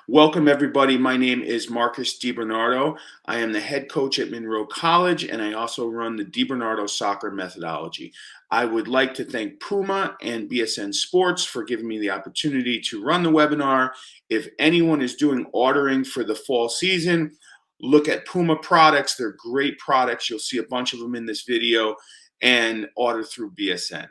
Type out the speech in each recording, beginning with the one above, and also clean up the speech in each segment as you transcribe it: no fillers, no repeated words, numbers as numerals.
Welcome, everybody. My name is Marcus DiBernardo. I am the head coach at Monroe College, and I also run the DiBernardo Soccer Methodology. I would like to thank Puma and BSN Sports for giving me the opportunity to run the webinar. If anyone is doing ordering for the fall season, look at Puma products. They're great products. You'll see a bunch of them in this video, and order through BSN.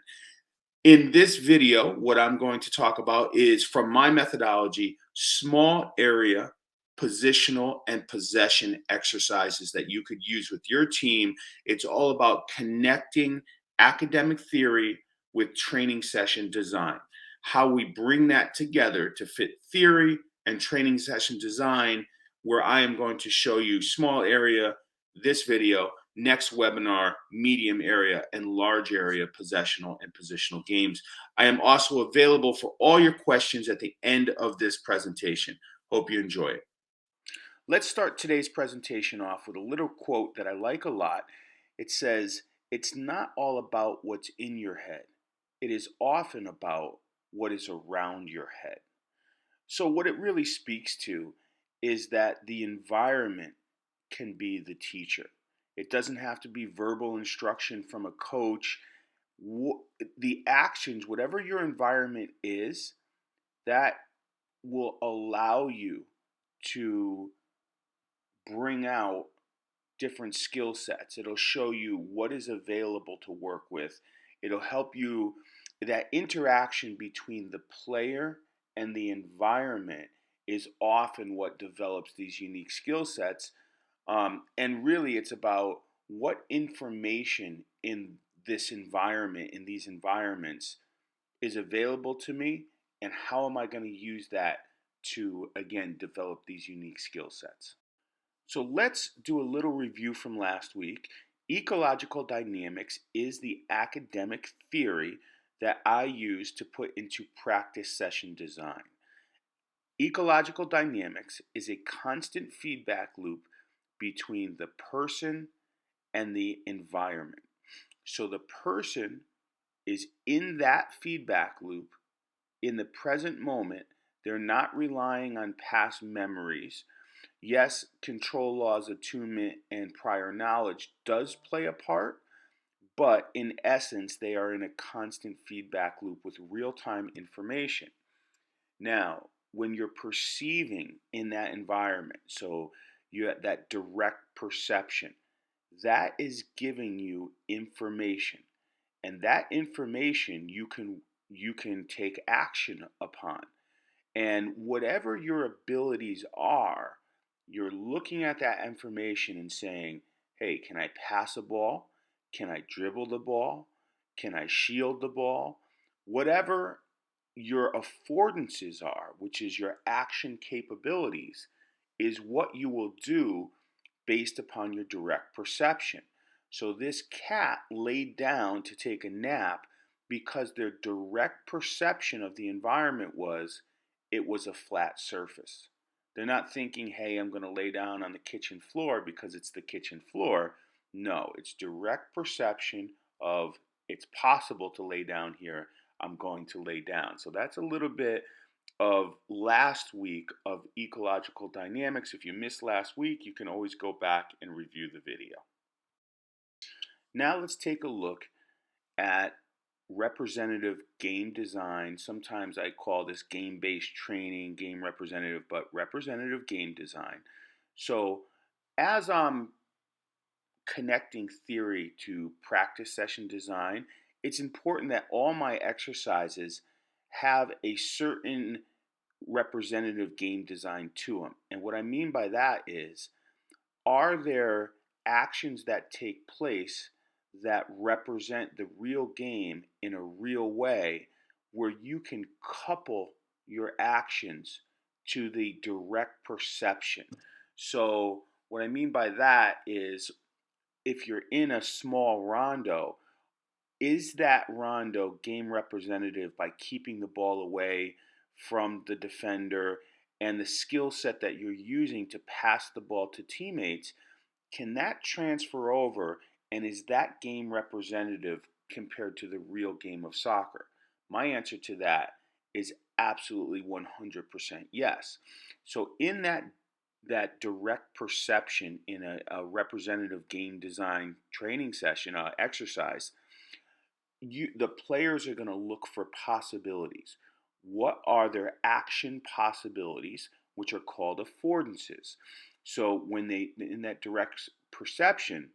In this video, what I'm going to talk about is, from my methodology, small area positional and possession exercises that you could use with your team. It's all about connecting academic theory with training session design, how we bring that together to fit theory and training session design, where I am going to show you small area, this video, next webinar, medium area and large area possessional and positional games. I am also available for all your questions at the end of this presentation. Hope you enjoy it. Let's start today's presentation off with a little quote that I like a lot. It says, "It's not all about what's in your head. It is often about what is around your head." So what it really speaks to is that the environment can be the teacher. It doesn't have to be verbal instruction from a coach. The actions, whatever your environment is, that will allow you to bring out different skill sets. It'll show you what is available to work with. It'll help you, that interaction between the player and the environment is often what develops these unique skill sets. And really, it's about what information in this environment, in these environments, is available to me, and how am I going to use that to, again, develop these unique skill sets. So let's do a little review from last week. Ecological dynamics is the academic theory that I use to put into practice session design. Ecological dynamics is a constant feedback loop between the person and the environment. So the person is in that feedback loop in the present moment. They're not relying on past memories. Yes, control laws, attunement, and prior knowledge does play a part, but in essence, they are in a constant feedback loop with real-time information. Now, when you're perceiving in that environment, so you have that direct perception, that is giving you information, and that information you can take action upon. And whatever your abilities are, you're looking at that information and saying, hey, can I pass a ball? Can I dribble the ball? Can I shield the ball? Whatever your affordances are, which is your action capabilities, is what you will do based upon your direct perception. So this cat laid down to take a nap because their direct perception of the environment was it was a flat surface. They're not thinking, hey, I'm going to lay down on the kitchen floor because it's the kitchen floor. No, it's direct perception of it's possible to lay down here. I'm going to lay down. So that's a little bit of last week of ecological dynamics. If you missed last week, you can always go back and review the video. Now let's take a look at representative game design. Sometimes I call this game-based training, game representative, but representative game design. So as I'm connecting theory to practice session design, it's important that all my exercises have a certain representative game design to them. And what I mean by that is, are there actions that take place that represent the real game in a real way, where you can couple your actions to the direct perception? So what I mean by that is, if you're in a small rondo, is that rondo game representative by keeping the ball away from the defender, and the skill set that you're using to pass the ball to teammates? Can that transfer over, and is that game representative compared to the real game of soccer? My answer to that is absolutely 100% yes. So in that direct perception in a representative game design training session, exercise, the players are going to look for possibilities. What are their action possibilities, which are called affordances? So when they in that direct perception,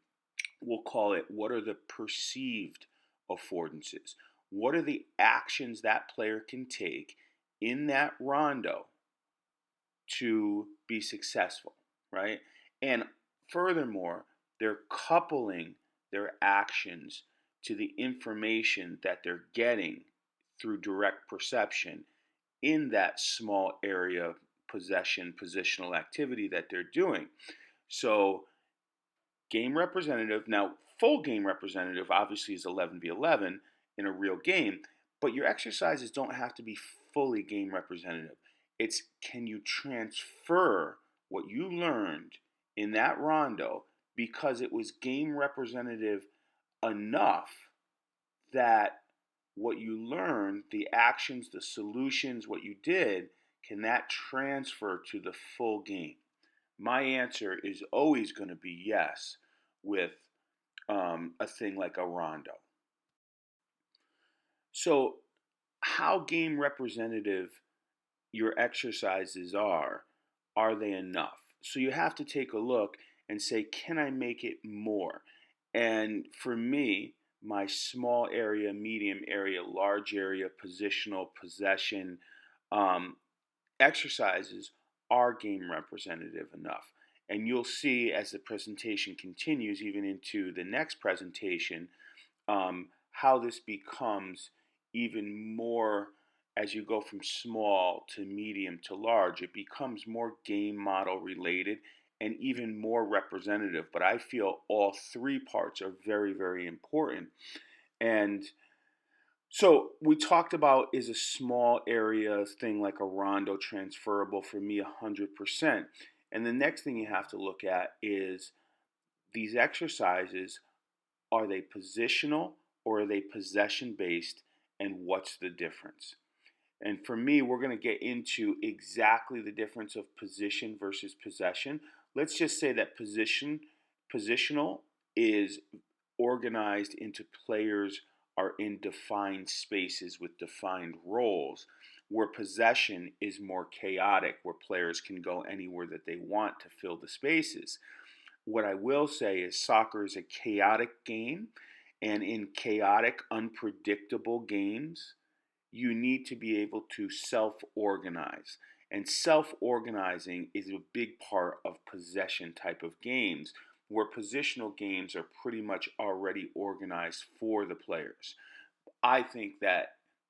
we'll call it, what are the perceived affordances? What are the actions that player can take in that rondo to be successful, right? And furthermore, they're coupling their actions to the information that they're getting through direct perception in that small area of positional activity that they're doing. So, game representative, now, full game representative obviously is 11v11 in a real game, but your exercises don't have to be fully game representative. It's, can you transfer what you learned in that rondo because it was game representative enough that what you learned, the actions, the solutions, what you did, can that transfer to the full game? My answer is always going to be yes with a thing like a rondo. So, how game representative your exercises are they enough? So, you have to take a look and say, can I make it more? And for me, my small area, medium area, large area, positional, possession um, exercises are game representative enough. And you'll see as the presentation continues, even into the next presentation, how this becomes even more as you go from small to medium to large. It becomes more game model related and even more representative. But I feel all three parts are very, very important. And so we talked about, is a small area thing like a rondo transferable? For me, 100%. And the next thing you have to look at is these exercises, are they positional or are they possession based, and what's the difference? And for me, we're going to get into exactly the difference of position versus possession. Let's just say that positional is organized into players are in defined spaces with defined roles, where possession is more chaotic, where players can go anywhere that they want to fill the spaces. What I will say is soccer is a chaotic game, and in chaotic, unpredictable games, you need to be able to self organize. And self organizing is a big part of possession type of games, where positional games are pretty much already organized for the players. I think that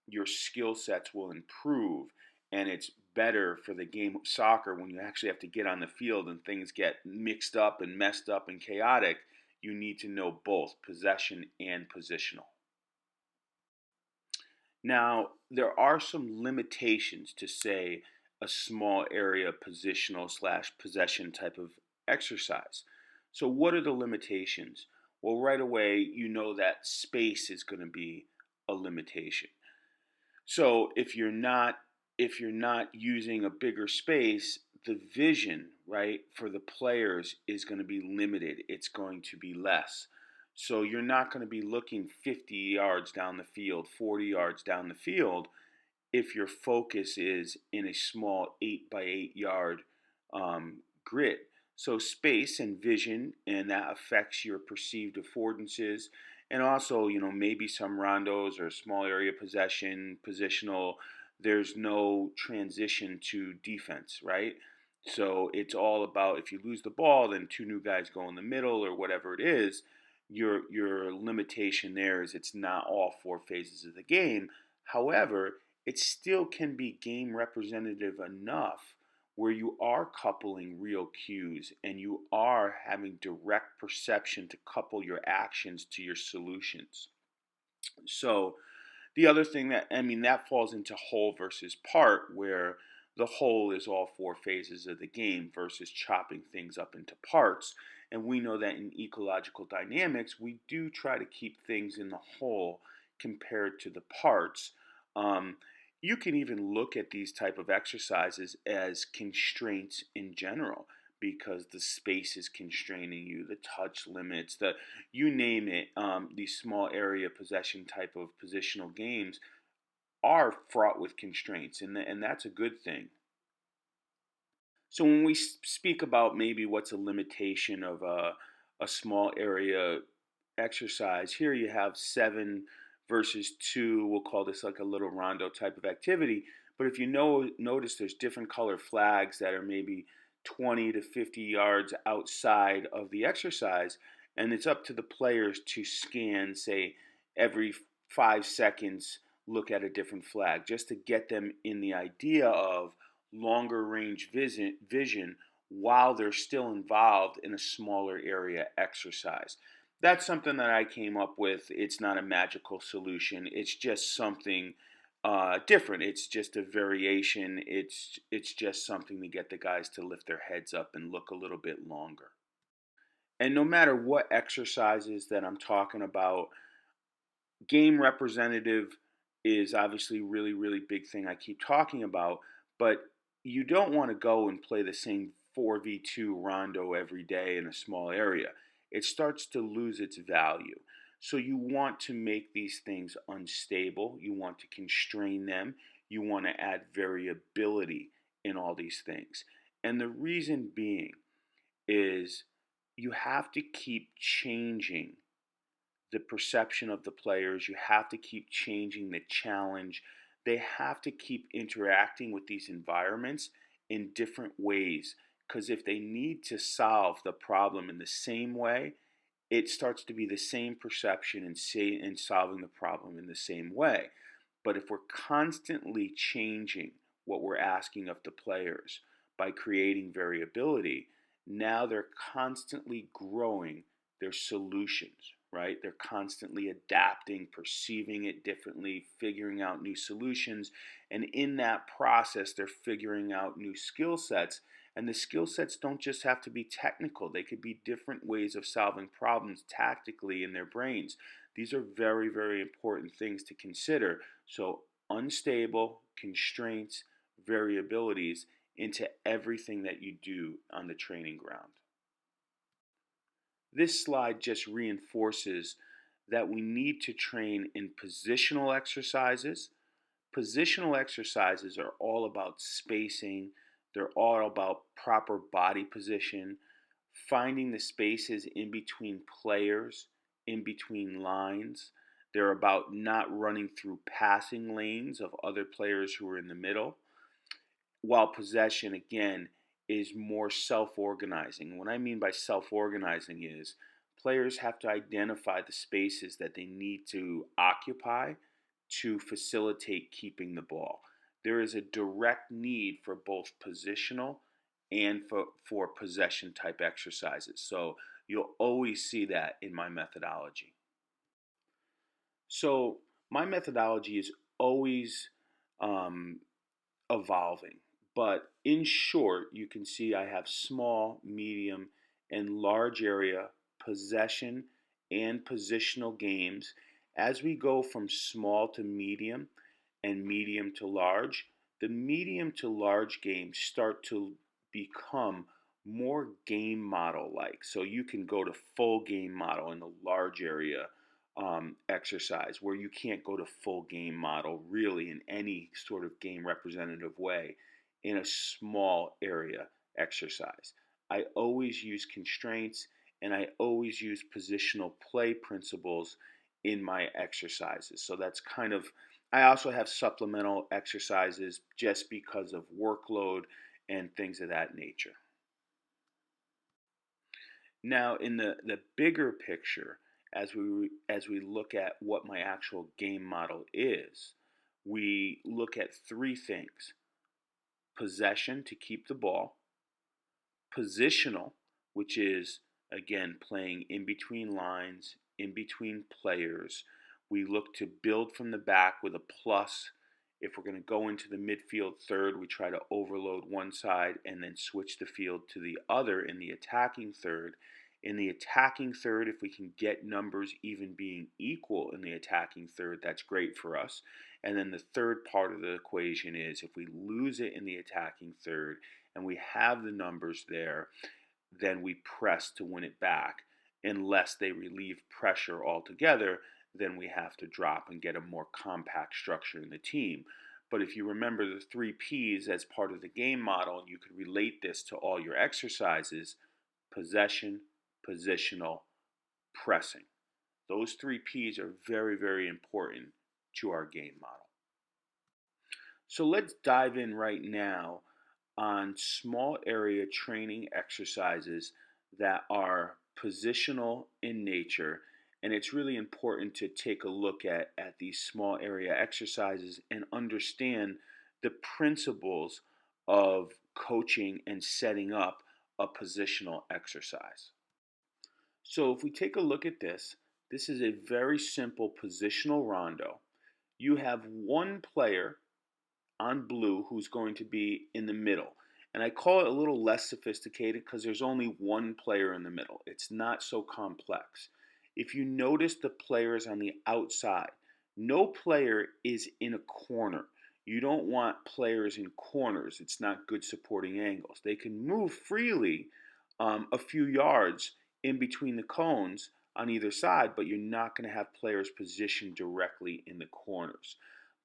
your skill sets will improve, and it's better for the game of soccer when you actually have to get on the field and things get mixed up and messed up and chaotic. You need to know both possession and positional. Now, there are some limitations to, say, a small area positional slash possession type of exercise. So, what are the limitations? Well, right away, you know that space is going to be a limitation. So, if you're not using a bigger space, the vision, right, for the players is going to be limited. It's going to be less. So you're not going to be looking 50 yards down the field, 40 yards down the field if your focus is in a small 8 by 8 yard grid. So space and vision, and that affects your perceived affordances, and also, maybe some rondos or small area possession, positional. There's no transition to defense, right? So it's all about, if you lose the ball, then two new guys go in the middle or whatever it is. Your limitation there is it's not all four phases of the game. However, it still can be game representative enough where you are coupling real cues and you are having direct perception to couple your actions to your solutions. So the other thing that falls into whole versus part, where the whole is all four phases of the game versus chopping things up into parts. And we know that in ecological dynamics, we do try to keep things in the whole compared to the parts. Um, you can even look at these type of exercises as constraints in general because the space is constraining you, the touch limits, the you name it. These small area possession type of positional games are fraught with constraints, and that's a good thing. So when we speak about maybe what's a limitation of a small area exercise, here you have 7 versus 2. We'll call this like a little rondo type of activity. But if you notice, there's different color flags that are maybe 20 to 50 yards outside of the exercise, and it's up to the players to scan, say, every 5 seconds, look at a different flag, just to get them in the idea of longer range vision while they're still involved in a smaller area exercise. That's something that I came up with. It's not a magical solution. It's just something different. It's just a variation. It's just something to get the guys to lift their heads up and look a little bit longer. And no matter what exercises that I'm talking about, game representative is obviously really, really big thing I keep talking about, but you don't want to go and play the same 4v2 rondo every day in a small area. It starts to lose its value. So you want to make these things unstable, you want to constrain them, you want to add variability in all these things. And the reason being is you have to keep changing the perception of the players. You have to keep changing the challenge. They have to keep interacting with these environments in different ways. Because if they need to solve the problem in the same way, it starts to be the same perception and solving the problem in the same way. But if we're constantly changing what we're asking of the players by creating variability, now they're constantly growing their solutions, right? They're constantly adapting, perceiving it differently, figuring out new solutions. And in that process, they're figuring out new skill sets. And the skill sets don't just have to be technical, they could be different ways of solving problems tactically in their brains. These are very, very important things to consider. So, unstable, constraints, variabilities into everything that you do on the training ground. This slide just reinforces that we need to train in positional exercises. Positional exercises are all about spacing, they're all about proper body position, finding the spaces in between players, in between lines. They're about not running through passing lanes of other players who are in the middle, while possession, again, is more self organizing. What I mean by self organizing is players have to identify the spaces that they need to occupy to facilitate keeping the ball. There is a direct need for both positional and for possession type exercises. So you'll always see that in my methodology. So my methodology is always um, evolving. But in short, you can see I have small, medium, and large area possession and positional games. As we go from small to medium and medium to large, the medium to large games start to become more game model like. So you can go to full game model in the large area exercise, where you can't go to full game model really in any sort of game representative way in a small area exercise. I always use constraints and I always use positional play principles in my exercises. So that's kind of, I also have supplemental exercises just because of workload and things of that nature. Now, in the bigger picture, as we look at what my actual game model is, we look at three things: possession to keep the ball, positional, which is again playing in between lines, in between players. We look to build from the back with a plus. If we're going to go into the midfield third, we try to overload one side and then switch the field to the other in the attacking third. In the attacking third, if we can get numbers even being equal in the attacking third, that's great for us. And then the third part of the equation is if we lose it in the attacking third and we have the numbers there, then we press to win it back. Unless they relieve pressure altogether, then we have to drop and get a more compact structure in the team. But if you remember the 3 Ps as part of the game model, you could relate this to all your exercises: possession, positional, pressing. Those 3 Ps are very, very important to our game model. So let's dive in right now on small area training exercises that are positional in nature. And it's really important to take a look at these small area exercises and understand the principles of coaching and setting up a positional exercise. So if we take a look at this, this is a very simple positional rondo. You have one player on blue who's going to be in the middle. And I call it a little less sophisticated because there's only one player in the middle. It's not so complex. If you notice the players on the outside, no player is in a corner. You don't want players in corners. It's not good supporting angles. They can move freely a few yards in between the cones on either side, but you're not going to have players positioned directly in the corners.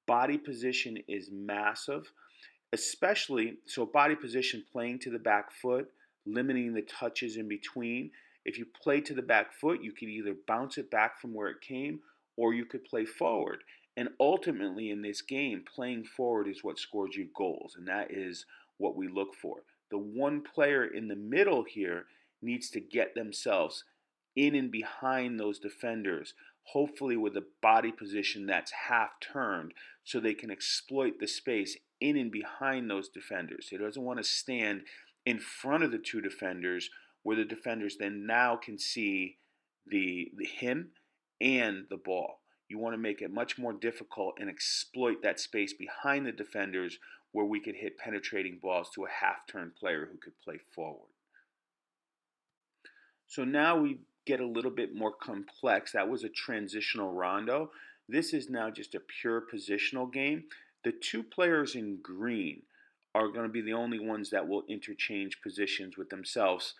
Body position is massive, especially so body position playing to the back foot, limiting the touches in between. If you play to the back foot, you could either bounce it back from where it came or you could play forward. And ultimately in this game, playing forward is what scores you goals, and that is what we look for. The one player in the middle here needs to get themselves in and behind those defenders, hopefully with a body position that's half turned so they can exploit the space in and behind those defenders. He doesn't want to stand in front of the two defenders where the defenders then now can see the him and the ball. You want to make it much more difficult and exploit that space behind the defenders where we could hit penetrating balls to a half-turn player who could play forward. So now we get a little bit more complex. That was a transitional rondo. This is now just a pure positional game. The two players in green are going to be the only ones that will interchange positions with themselves.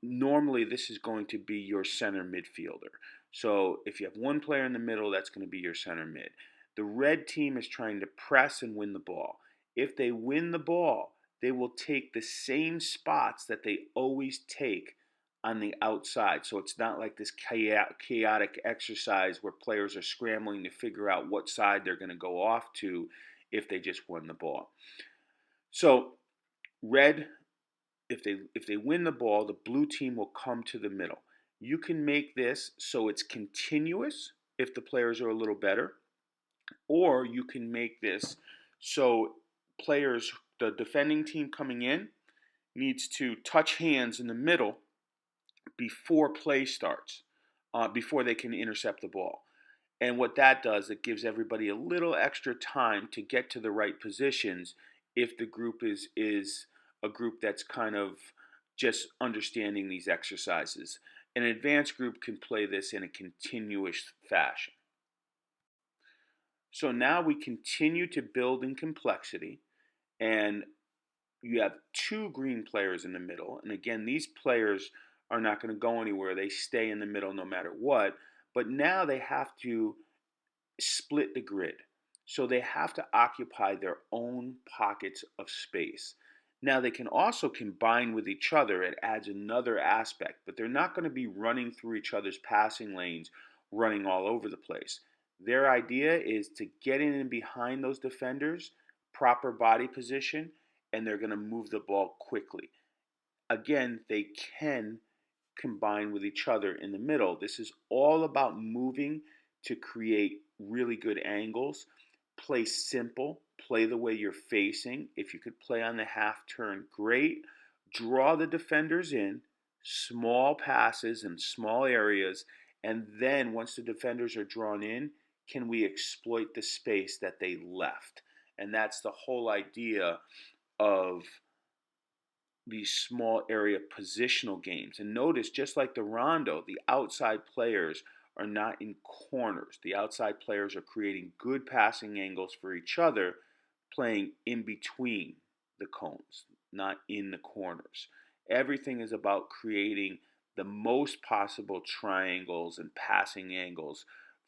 Normally, this is going to be your center midfielder. So if you have one player in the middle, that's going to be your center mid. The red team is trying to press and win the ball. If they win the ball, they will take the same spots that they always take on the outside. So it's not like this chaotic exercise where players are scrambling to figure out what side they're going to go off to if they just won the ball. So red, if they win the ball, the blue team will come to the middle. You can make this so it's continuous if the players are a little better, or you can make this so players, the defending team coming in, needs to touch hands in the middle before play starts, before they can intercept the ball. And what that does, it gives everybody a little extra time to get to the right positions if the group is a group that's kind of just understanding these exercises. An advanced group can play this in a continuous fashion. So now we continue to build in complexity, and you have two green players in the middle. And again, these players are not going to go anywhere. They stay in the middle no matter what. But now they have to split the grid. So they have to occupy their own pockets of space. Now they can also combine with each other. It adds another aspect, but they're not going to be running through each other's passing lanes, running all over the place. Their idea is to get in and behind those defenders, proper body position, and they're going to move the ball quickly. Again, they can combine with each other in the middle. This is all about moving to create really good angles. Play simple, play the way you're facing. If you could play on the half turn, great. Draw the defenders in, small passes in small areas, and then once the defenders are drawn in, can we exploit the space that they left? And that's the whole idea of these small area positional games. And notice, just like the rondo, the outside players are not in corners. The outside players are creating good passing angles for each other, playing in between the cones, not in the corners. Everything is about creating the most possible triangles and passing angles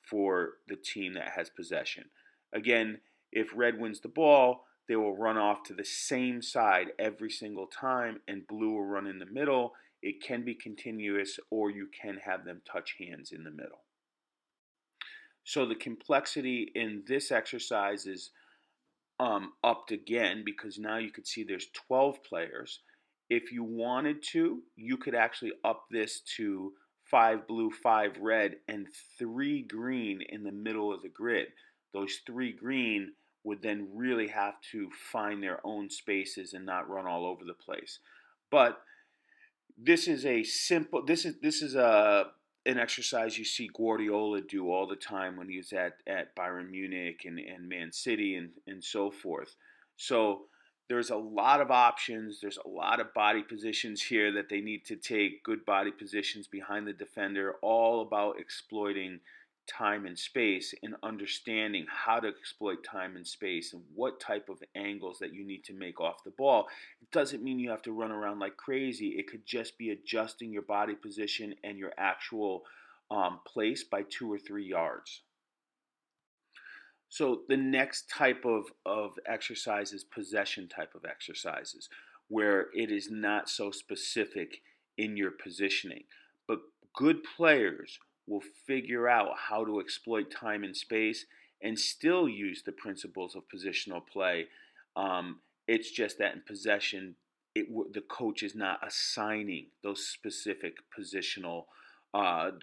for the team that has possession. Again, if red wins the ball, they will run off to the same side every single time, and blue will run in the middle. It can be continuous, or you can have them touch hands in the middle. So the complexity in this exercise is upped again because now you could see there's 12 players. If you wanted to, you could actually up this to 5 blue, 5 red, and 3 green in the middle of the grid. Those 3 green would then really have to find their own spaces and not run all over the place. But this is a simple. This is a an exercise you see Guardiola do all the time when he was at Bayern Munich and Man City and so forth. So there's a lot of options. There's a lot of body positions here that they need to take. Good body positions behind the defender, all about exploiting time and space and understanding how to exploit time and space and what type of angles that you need to make off the ball. It doesn't mean you have to run around like crazy. It could just be adjusting your body position and your actual place by 2 or 3 yards. So the next type of exercise is possession type of exercises, where it is not so specific in your positioning. But good players will figure out how to exploit time and space and still use the principles of positional play. It's just that in possession, the coach is not assigning those specific positional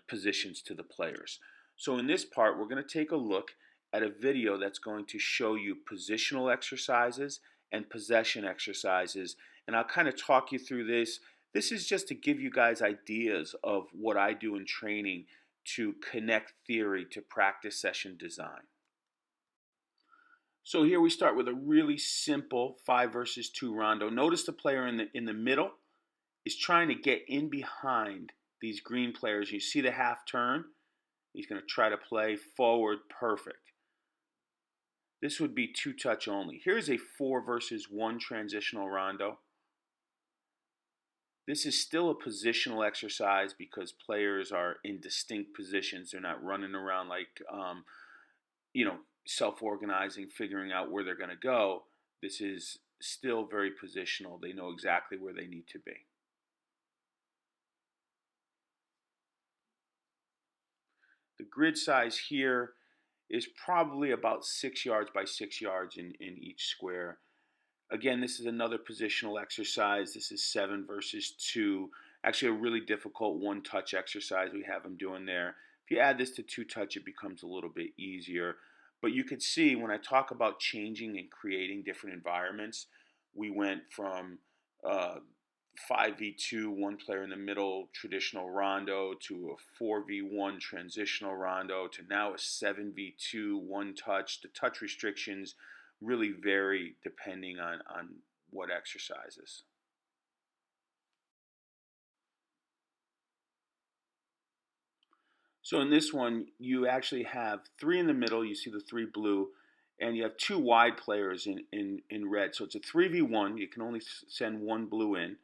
positions to the players. So in this part, we're going to take a look at a video that's going to show you positional exercises and possession exercises. And I'll kind of talk you through this. This is just to give you guys ideas of what I do in training to connect theory to practice session design. So here we start with a really simple 5 versus 2 rondo. Notice the player in the middle is trying to get in behind these green players. You see the half turn? He's going to try to play forward perfect. This would be 2-touch only. Here's a 4 versus 1 transitional rondo. This is still a positional exercise because players are in distinct positions. They're not running around like, self-organizing, figuring out where they're going to go. This is still very positional. They know exactly where they need to be. The grid size here is probably about 6 yards by 6 yards in each square. Again, this is another positional exercise. This is 7 versus 2. Actually, a really difficult 1-touch exercise we have them doing there. If you add this to 2-touch, it becomes a little bit easier. But you could see when I talk about changing and creating different environments, we went from 5v2, 1 player in the middle, traditional rondo, to a 4v1 transitional rondo, to now a 7v2, 1-touch. The touch restrictions really vary depending on what exercises. So in this one, you actually have 3 in the middle. You see the 3 blue, and you have 2 wide players in red. So it's a 3v1. You can only send 1 blue in.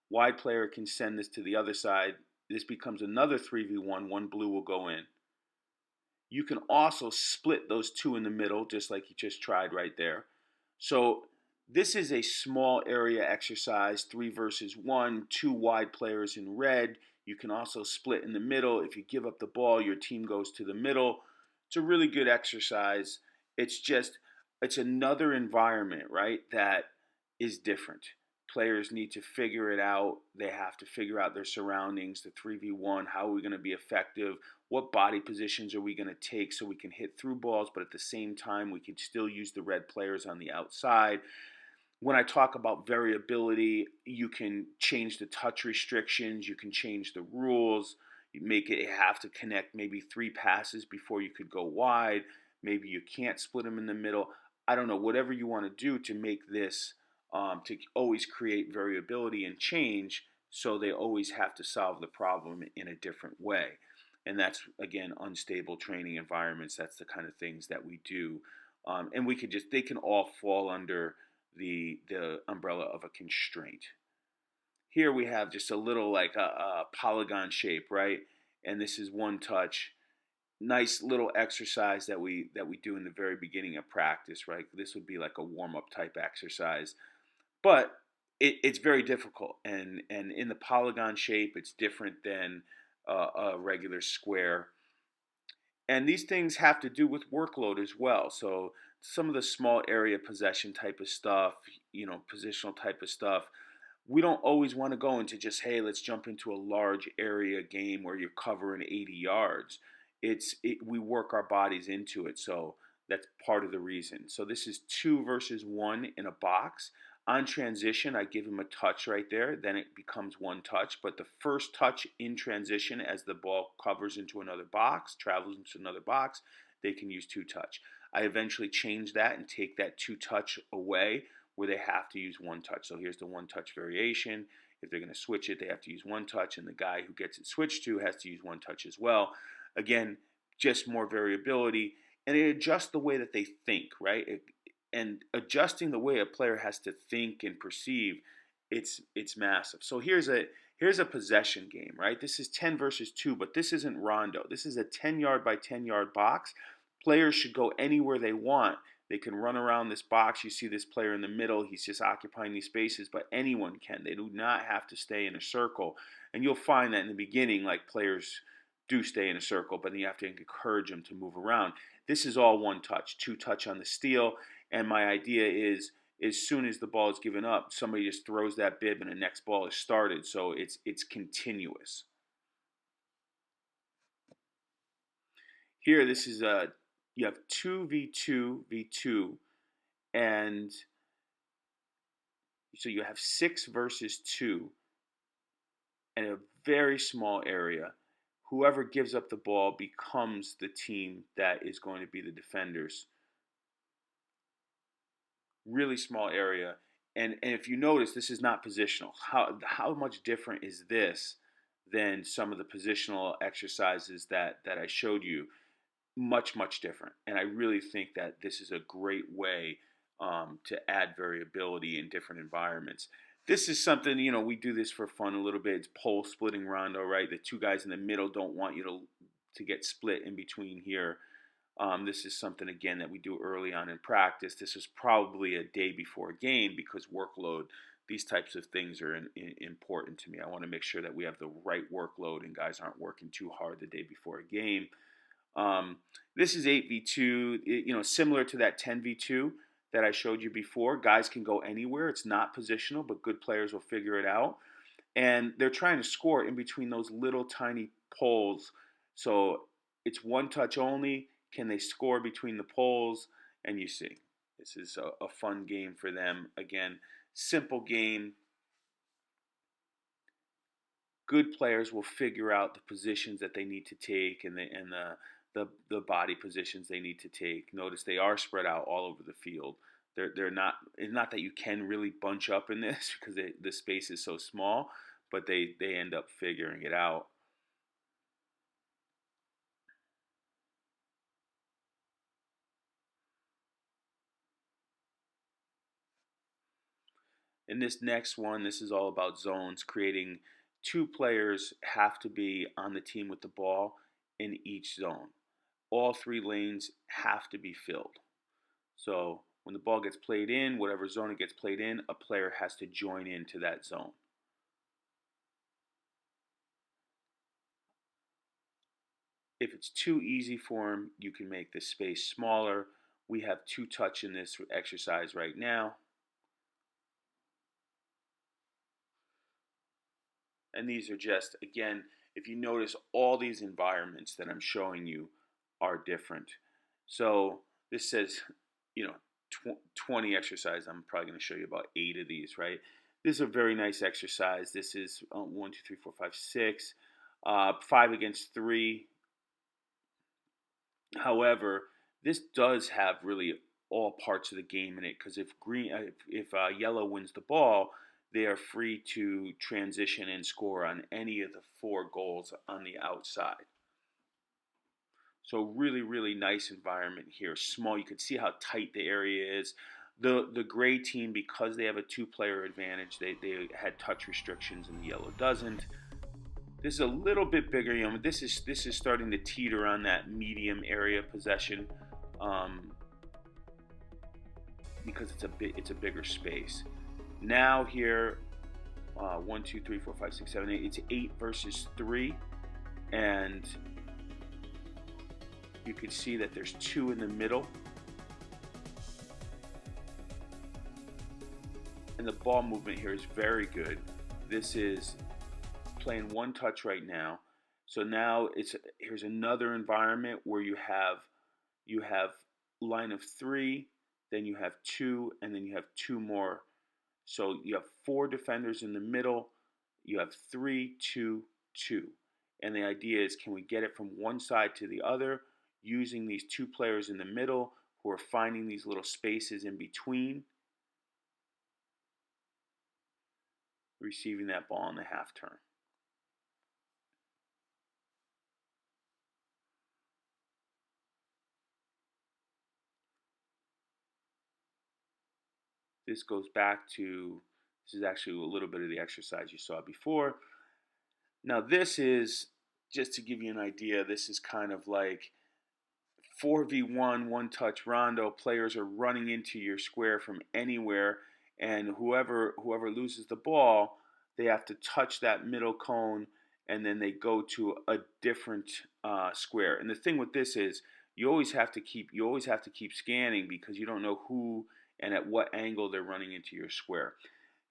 Wide player can send this to the other side. This becomes another 3v1. 1 blue will go in. You can also split those 2 in the middle, just like you just tried right there. So this is a small area exercise, 3 versus 1, 2 wide players in red. You can also split in the middle. If you give up the ball, your team goes to the middle. It's a really good exercise. It's another environment, right, that is different. Players need to figure it out. They have to figure out their surroundings, the 3v1, how are we going to be effective, what body positions are we going to take so we can hit through balls, but at the same time we can still use the red players on the outside. When I talk about variability, you can change the touch restrictions, you can change the rules, you make it have to connect maybe 3 passes before you could go wide, maybe you can't split them in the middle. I don't know, whatever you want to do to make this to always create variability and change, so they always have to solve the problem in a different way. And that's, again, unstable training environments. That's the kind of things that we do. And they can all fall under the umbrella of a constraint. Here we have just a little like a polygon shape, right? And this is one touch. Nice little exercise that we do in the very beginning of practice, right? This would be like a warm up type exercise, but it's very difficult. And in the polygon shape, it's different than a regular square. And these things have to do with workload as well. So some of the small area possession type of stuff, positional type of stuff, we don't always want to go into just, hey, let's jump into a large area game where you're covering 80 yards. We work our bodies into it. So that's part of the reason. So this is 2 versus 1 in a box. On transition, I give him a touch right there. Then it becomes 1 touch. But the first touch in transition, as the ball covers into another box, travels into another box, they can use 2 touch. I eventually change that and take that 2 touch away, where they have to use 1 touch. So here's the 1 touch variation. If they're going to switch it, they have to use 1 touch, and the guy who gets it switched to has to use 1 touch as well. Again, just more variability, and it adjusts the way that they think, right? And adjusting the way a player has to think and perceive, it's massive. So here's a possession game, right? This is 10 versus 2, but this isn't Rondo. This is a 10-yard by 10-yard box. Players should go anywhere they want. They can run around this box. You see this player in the middle. He's just occupying these spaces, but anyone can. They do not have to stay in a circle. And you'll find that in the beginning, like, players do stay in a circle, but then you have to encourage them to move around. This is all 1 touch, 2 touch on the steal. And my idea is, as soon as the ball is given up, somebody just throws that bib and the next ball is started. So it's continuous. Here, this is you have 2v2v2, and so you have 6 versus 2 in a very small area. Whoever gives up the ball becomes the team that is going to be the defenders. Really small area. And if you notice, this is not positional. How much different is this than some of the positional exercises that I showed you? Much, much different. And I really think that this is a great way to add variability in different environments. This is something, we do this for fun a little bit. It's pole splitting rondo, right? The 2 guys in the middle don't want you to get split in between here. This is something, again, that we do early on in practice. This is probably a day before a game because workload, these types of things are important to me. I want to make sure that we have the right workload and guys aren't working too hard the day before a game. This is 8v2, similar to that 10v2 that I showed you before. Guys can go anywhere. It's not positional, but good players will figure it out. And they're trying to score in between those little tiny poles. So it's 1 touch only. Can they score between the poles? And you see, this is a fun game for them. Again, simple game. Good players will figure out the positions that they need to take and the body positions they need to take. Notice they are spread out all over the field. They're not. It's not that you can really bunch up in this because the space is so small, but they end up figuring it out. In this next one, this is all about zones, creating 2 players have to be on the team with the ball in each zone. All 3 lanes have to be filled. So when the ball gets played in, whatever zone it gets played in, a player has to join into that zone. If it's too easy for him, you can make the space smaller. We have 2 touch in this exercise right now. And these are just, again, if you notice, all these environments that I'm showing you are different. So this says, 20 exercises. I'm probably going to show you about 8 of these, right? This is a very nice exercise. This is 1, 2, 3, 4, 5, 6. 5 against 3. However, this does have really all parts of the game in it because if yellow wins the ball, they are free to transition and score on any of the 4 goals on the outside. So really, really nice environment here. Small. You can see how tight the area is. The gray team, because they have a two-player advantage, they had touch restrictions and the yellow doesn't. This is a little bit bigger. This is starting to teeter on that medium area possession, um, because it's a bigger space. Now here, 1, 2, 3, 4, 5, 6, 7, 8. It's 8 versus 3, and you can see that there's 2 in the middle. And the ball movement here is very good. This is playing one touch right now. So now here's another environment where you have line of 3, then you have 2, and then you have 2 more. So you have 4 defenders in the middle. You have 3, 2, 2. And the idea is, can we get it from one side to the other using these 2 players in the middle who are finding these little spaces in between, receiving that ball on the half turn. This goes back to, this is actually a little bit of the exercise you saw before. Now this is, just to give you an idea, this is kind of like 4v1, one-touch rondo. Players are running into your square from anywhere, and whoever loses the ball, they have to touch that middle cone, and then they go to a different square. And the thing with this is, you always have to keep scanning, because you don't know who and at what angle they're running into your square.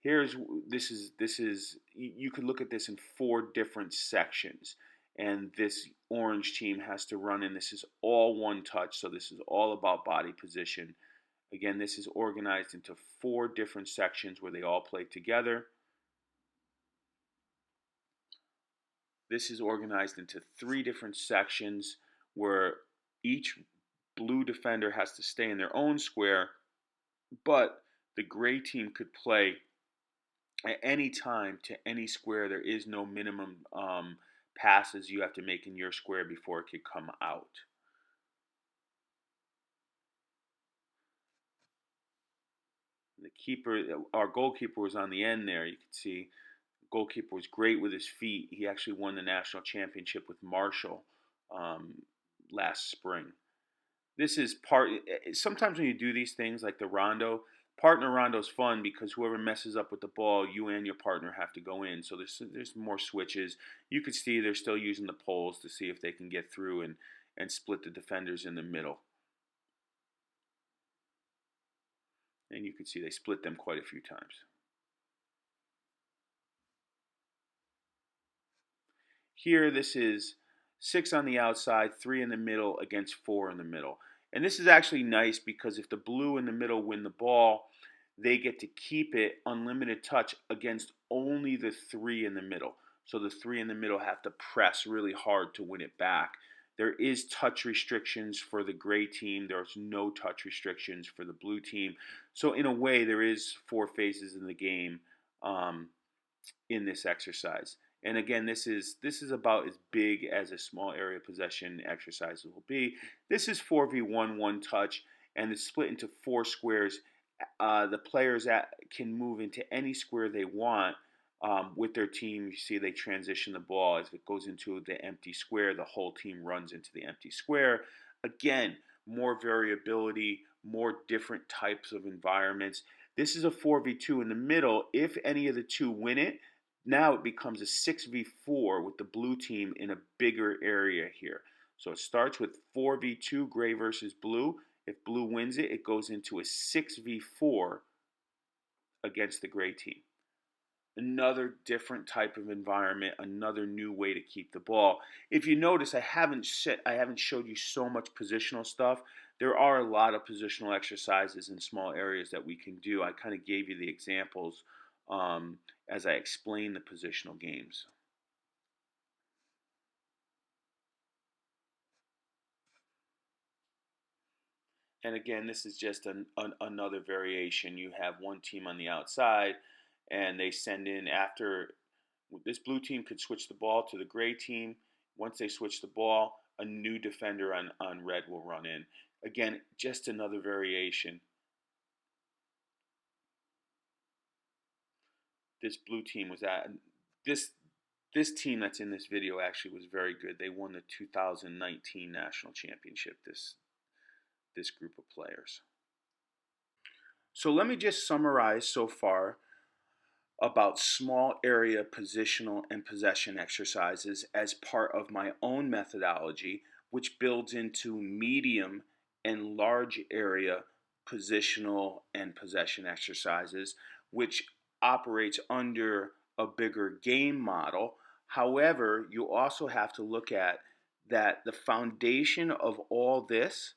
This is you could look at this in 4 different sections, and this orange team has to run in. This is all one touch, so this is all about body position. Again, this is organized into 4 different sections where they all play together. This is organized into 3 different sections where each blue defender has to stay in their own square, but the gray team could play at any time to any square. There is no minimum passes you have to make in your square before it could come out. The keeper, our goalkeeper, was on the end there. You can see the goalkeeper was great with his feet. He actually won the national championship with Marshall last spring. This is sometimes when you do these things like the rondo, partner rondo is fun, because whoever messes up with the ball, you and your partner have to go in. So there's more switches. You could see they're still using the poles to see if they can get through and split the defenders in the middle. And you can see they split them quite a few times. Here, this is 6 on the outside, 3 in the middle against 4 in the middle. And this is actually nice, because if the blue in the middle win the ball, they get to keep it unlimited touch against only the 3 in the middle. So the 3 in the middle have to press really hard to win it back. There is touch restrictions for the gray team. There's no touch restrictions for the blue team. So in a way, there is 4 phases in the game in this exercise. And again, this is about as big as a small area possession exercise will be. This is 4v1, one touch, and it's split into 4 squares. The players can move into any square they want with their team. You see they transition the ball as it goes into the empty square. The whole team runs into the empty square. Again, more variability, more different types of environments. This is a 4v2 in the middle. If any of the 2 win it, now it becomes a 6v4 with the blue team in a bigger area here. So it starts with 4v2, gray versus blue. If blue wins it, it goes into a 6v4 against the gray team. Another different type of environment, another new way to keep the ball. If you notice, I haven't showed you so much positional stuff. There are a lot of positional exercises in small areas that we can do. I kind of gave you the examples as I explain the positional games. And again, this is just another variation. You have one team on the outside, and they send in after. This blue team could switch the ball to the gray team. Once they switch the ball, a new defender on red will run in. Again, just another variation. This blue team was at this this team that's in this video actually was very good. They won the 2019 national championship. This group of players. So let me just summarize so far about small area positional and possession exercises as part of my own methodology, which builds into medium and large area positional and possession exercises, which operates under a bigger game model. However, you also have to look at that the foundation of all this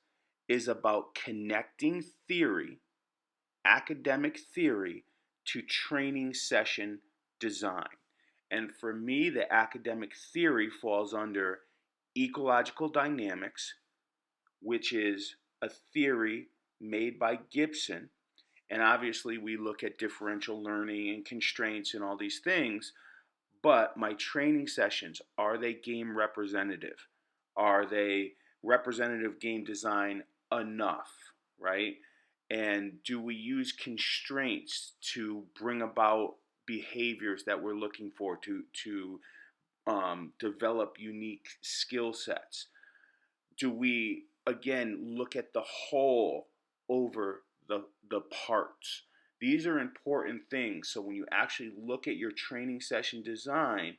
is about connecting theory, academic theory, to training session design. And for me, the academic theory falls under ecological dynamics, which is a theory made by Gibson. And obviously, we look at differential learning and constraints and all these things. But my training sessions, are they game representative? Are they representative game design enough, right? And do we use constraints to bring about behaviors that we're looking for to develop unique skill sets? Do we again look at the whole over the parts? These are important things. So when you actually look at your training session design,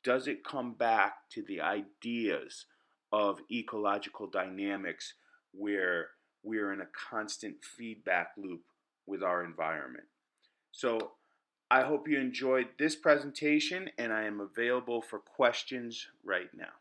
does it come back to the ideas of ecological dynamics where we're in a constant feedback loop with our environment? So I hope you enjoyed this presentation, and I am available for questions right now.